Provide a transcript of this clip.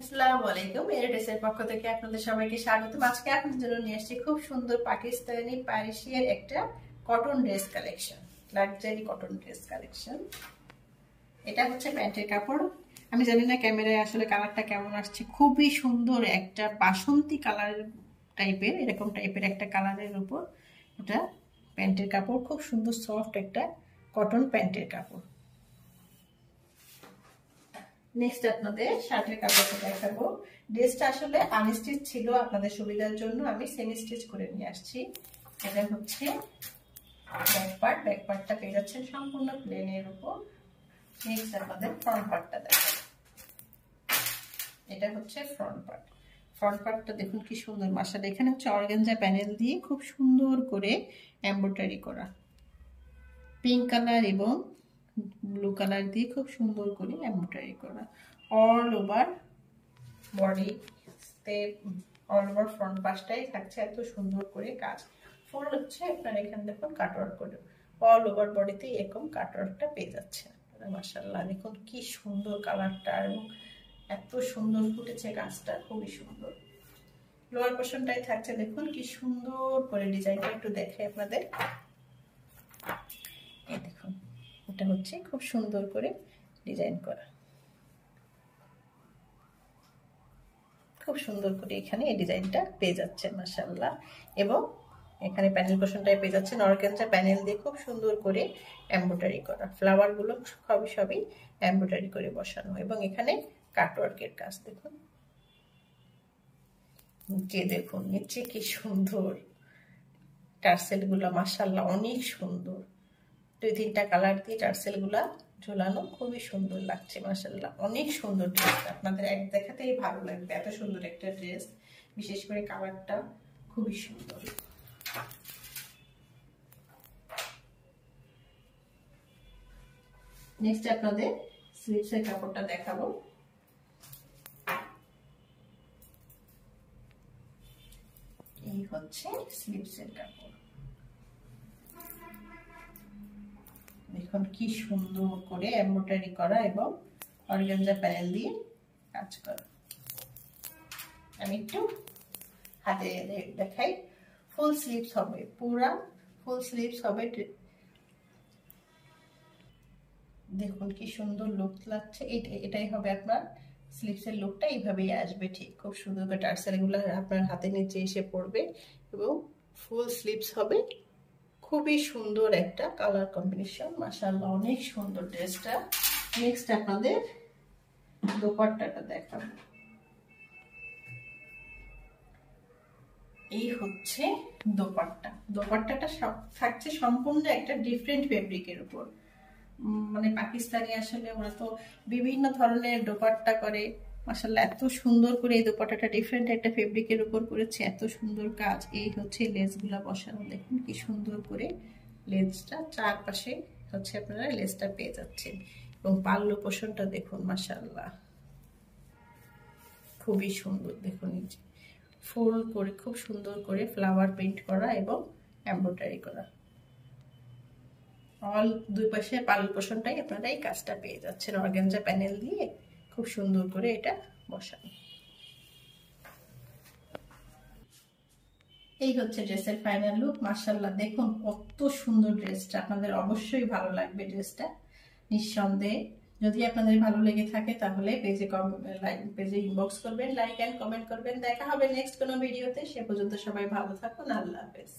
আসসালামু আলাইকুম। এর পক্ষ থেকে আপনাদের সবাইকে স্বাগতম। আজকে আপনাদের জন্য নিয়ে আসছি খুব সুন্দর পাকিস্তানি পারিসিয়ার একটা cotton dress collection, luxury cotton dress collection. এটা হচ্ছে প্যান্টের কাপড়। আমি জানি না ক্যামেরায় আসলে কালারটা কেমন আসছে, খুবই সুন্দর একটা বাসন্তী কালার টাইপের, এরকম টাইপের একটা কালারের উপর এটা প্যান্টের কাপড়। খুব সুন্দর সফট একটা কটন প্যান্টের কাপড়। নেক্সট আপনাদের শার্টের কাপড়টা দেখাবো। ড্রেসটা আসলে আনস্টিচ ছিল, আপনাদের সুবিধার জন্য আমি সেমি স্টিচ করে নিয়ে আসছি। এটা হচ্ছে ব্যাক পার্টটা পেয়ে যাচ্ছেন সম্পূর্ণ প্লেনের উপর। নেক্সট আপনাদের ফ্রন্ট পার্টটা দেখাবো। এটা হচ্ছে ফ্রন্ট পার্টটা দেখুন কি সুন্দর, মাশাআল্লাহ। এখানে হচ্ছে অর্গানজা প্যানেল দিয়ে খুব সুন্দর করে এমব্রয়ডারি করা, পিঙ্ক কালার এবং ব্লু কালার দিয়ে খুব সুন্দর করে এমব্রয়ডারি করা। অল ওভার বডিতে, অল ওভার ফ্রন্ট পাশটাই থাকছে এত সুন্দর করে কাজ। ফুল হচ্ছে আপনার এখানে দেখুন কাটওয়ার্ক করে, অল ওভার বডিতে এরকম কাটওয়ার্কটা পেয়ে যাচ্ছে। মাশাআল্লাহ দেখুন কি সুন্দর কালারটা, এবং এত সুন্দর ফুটেছে কাজটা, খুবই সুন্দর। লোয়ার পোর্শনটাই থাকছে দেখুন কি সুন্দর করে ডিজাইনটা একটু দেখে আপনাদের। এই দেখুন, এটা হচ্ছে খুব সুন্দর করে ডিজাইন করা, খুব সুন্দর করে এখানে এই ডিজাইনটা পেয়ে যাচ্ছে মাশাআল্লাহ। এবং এখানে প্যানেল পোর্শনটাই পেয়ে যাচ্ছেন অর্গানজা প্যানেল দিয়ে খুব সুন্দর করে এমব্রয়ডারি করা, ফ্লাওয়ার গুলো সবই এমব্রয়ডারি করে বসানো, এবং এখানে কাটওয়ার্কের কাজ দেখুন। নিচে দেখুন, নিচে কি সুন্দর টার্সেল গুলো, মাশাআল্লাহ অনেক সুন্দর। 2-3টা কালার দিয়ে টার্সেল গুলা ঝোলানো, খুবই সুন্দর লাগছে মাশাআল্লাহ। অনেক সুন্দর ড্রেস, আপনাদের এক দেখাতেই ভালো লাগবে, এত সুন্দর একটা ড্রেস। বিশেষ করে কালারটা খুবই সুন্দর। নেক্সট আপনাদের স্লিভসের কাপড়টা দেখাবো। এই হচ্ছে স্লিভসের কাপড়, দেখুন কি সুন্দর করে এমব্রয়ডারি করা এবং অর্গানজা প্যানেল দিয়ে কাজ করা। আমি একটু হাতে দেখাই। ফুল স্লিভস হবে, পুরা ফুল স্লিভস হবে। দেখুন কি সুন্দর লুক লাগছে। এটাই হবে আপনার স্লিভসের লুকটা, এইভাবেই আসবে ঠিক। খুব সুন্দর করে টার্সেল গুলো আপনার হাতে নিচে এসে পড়বে এবং ফুল স্লিভস হবে। খুবই সুন্দর একটা কালার কম্বিনেশন, মাশাআল্লাহ অনেক সুন্দর ড্রেসটা। নেক্সট আপনাদের দোপাট্টাটা দেখাবো। এই হচ্ছে দোপাট্টাটা থাকছে সম্পূর্ণ একটা ডিফারেন্ট ফেব্রিকের উপর। মানে পাকিস্তানি আসলে ওরা তো বিভিন্ন ধরনের দোপাট্টা করে, মাশাআল্লাহ এত সুন্দর করে এই দোপাট্টাটা ডিফারেন্ট একটা ফেব্রিকের উপর করেছে, এত সুন্দর কাজ। এই হচ্ছে লেসগুলা বসানো, দেখুন কি সুন্দর করে লেসটা চারপাশে হচ্ছে আপনারা লেসটা পেয়ে যাচ্ছেন। এবং পাল্লু পোর্শনটা দেখুন মাশাআল্লাহ খুবই সুন্দর। দেখুন ফুল করে খুব সুন্দর করে ফ্লাওয়ার প্রিন্ট করা এবং এমব্রয়ডারি করা। অল দুই পাশে পাল্লু পোর্শনটাই আপনারা এই কাজটা পেয়ে যাচ্ছেন অর্গানজা প্যানেল দিয়ে খুব সুন্দর করে এটা বসানো। এই হচ্ছে ড্রেসের ফাইনাল লুক, মাশাআল্লাহ দেখুন কত সুন্দর ড্রেসটা। আপনাদের অবশ্যই ভালো লাগবে ড্রেসটা নিঃসন্দেহে। যদি আপনাদের ভালো লেগে থাকে তাহলে পেজে ইনবক্স করবেন, লাইক এন্ড কমেন্ট করবেন। দেখা হবে নেক্সট কোনো ভিডিওতে। সে পর্যন্ত সবাই ভালো থাকুন, আল্লাহ হাফেজ।